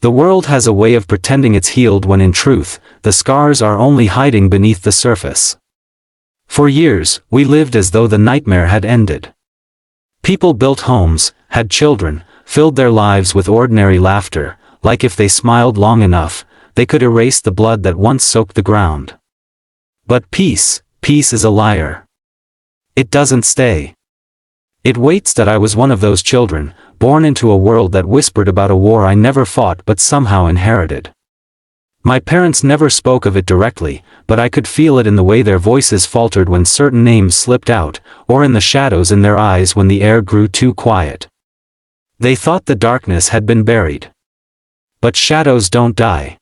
The world has a way of pretending it's healed when in truth, the scars are only hiding beneath the surface. For years, we lived as though the nightmare had ended. People built homes, had children, filled their lives with ordinary laughter, like if they smiled long enough, they could erase the blood that once soaked the ground. But peace is a liar. It doesn't stay. It waits. That I was one of those children, born into a world that whispered about a war I never fought but somehow inherited. My parents never spoke of it directly, but I could feel it in the way their voices faltered when certain names slipped out, or in the shadows in their eyes when the air grew too quiet. They thought the darkness had been buried. But shadows don't die.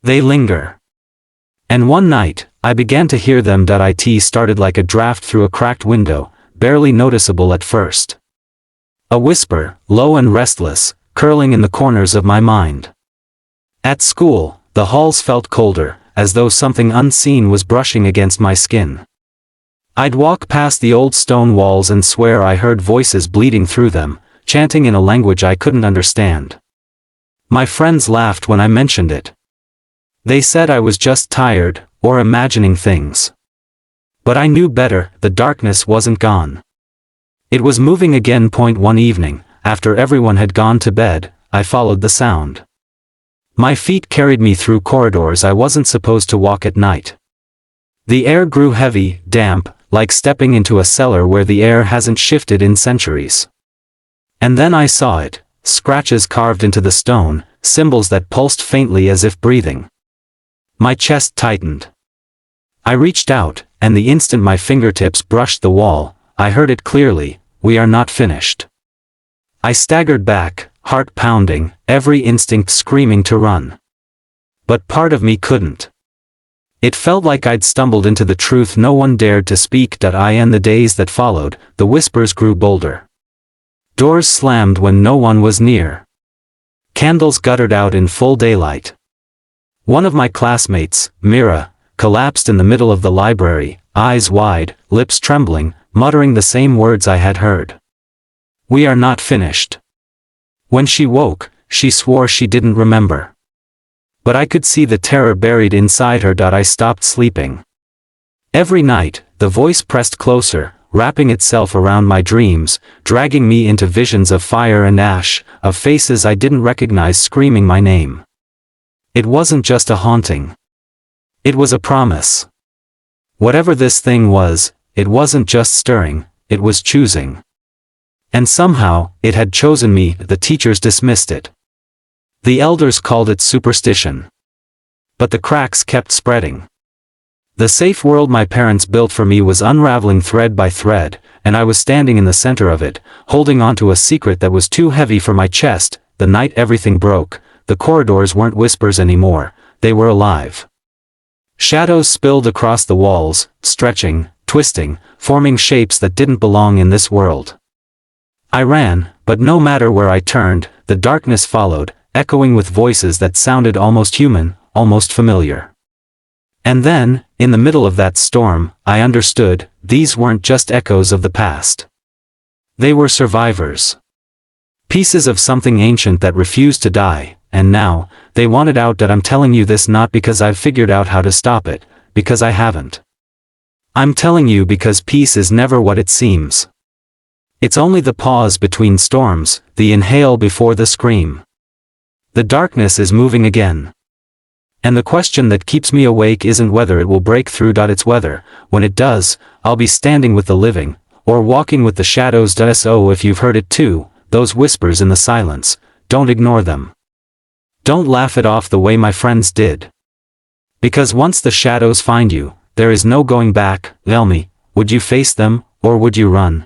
They linger. And one night, I began to hear them. It started like a draft through a cracked window, barely noticeable at first. A whisper, low and restless, curling in the corners of my mind. At school, the halls felt colder, as though something unseen was brushing against my skin. I'd walk past the old stone walls and swear I heard voices bleeding through them, chanting in a language I couldn't understand. My friends laughed when I mentioned it. They said I was just tired, or imagining things. But I knew better. The darkness wasn't gone. It was moving again. One evening, after everyone had gone to bed, I followed the sound. My feet carried me through corridors I wasn't supposed to walk at night. The air grew heavy, damp, like stepping into a cellar where the air hasn't shifted in centuries. And then I saw it, scratches carved into the stone, symbols that pulsed faintly as if breathing. My chest tightened. I reached out, and the instant my fingertips brushed the wall, I heard it clearly: "We are not finished." I staggered back, heart pounding, every instinct screaming to run. But part of me couldn't. It felt like I'd stumbled into the truth no one dared to speak. In the days that followed, the whispers grew bolder. Doors slammed when no one was near. Candles guttered out in full daylight. One of my classmates, Mira, collapsed in the middle of the library, eyes wide, lips trembling, muttering the same words I had heard. "We are not finished." When she woke, she swore she didn't remember. But I could see the terror buried inside her. I stopped sleeping. Every night, the voice pressed closer, wrapping itself around my dreams, dragging me into visions of fire and ash, of faces I didn't recognize screaming my name. It wasn't just a haunting. It was a promise. Whatever this thing was, it wasn't just stirring, it was choosing. And somehow, it had chosen me. The teachers dismissed it. The elders called it superstition. But the cracks kept spreading. The safe world my parents built for me was unraveling thread by thread, and I was standing in the center of it, holding onto a secret that was too heavy for my chest. The night everything broke, the corridors weren't whispers anymore, they were alive. Shadows spilled across the walls, stretching, twisting, forming shapes that didn't belong in this world. I ran, but no matter where I turned, the darkness followed, echoing with voices that sounded almost human, almost familiar. And then, in the middle of that storm, I understood, these weren't just echoes of the past. They were survivors. Pieces of something ancient that refused to die, and now, they wanted out. I'm telling you this not because I've figured out how to stop it, because I haven't. I'm telling you because peace is never what it seems. It's only the pause between storms, the inhale before the scream. The darkness is moving again. And the question that keeps me awake isn't whether it will break through. It's whether, when it does, I'll be standing with the living, or walking with the shadows. So if you've heard it too, those whispers in the silence, don't ignore them. Don't laugh it off the way my friends did. Because once the shadows find you, there is no going back. Tell me, would you face them, or would you run?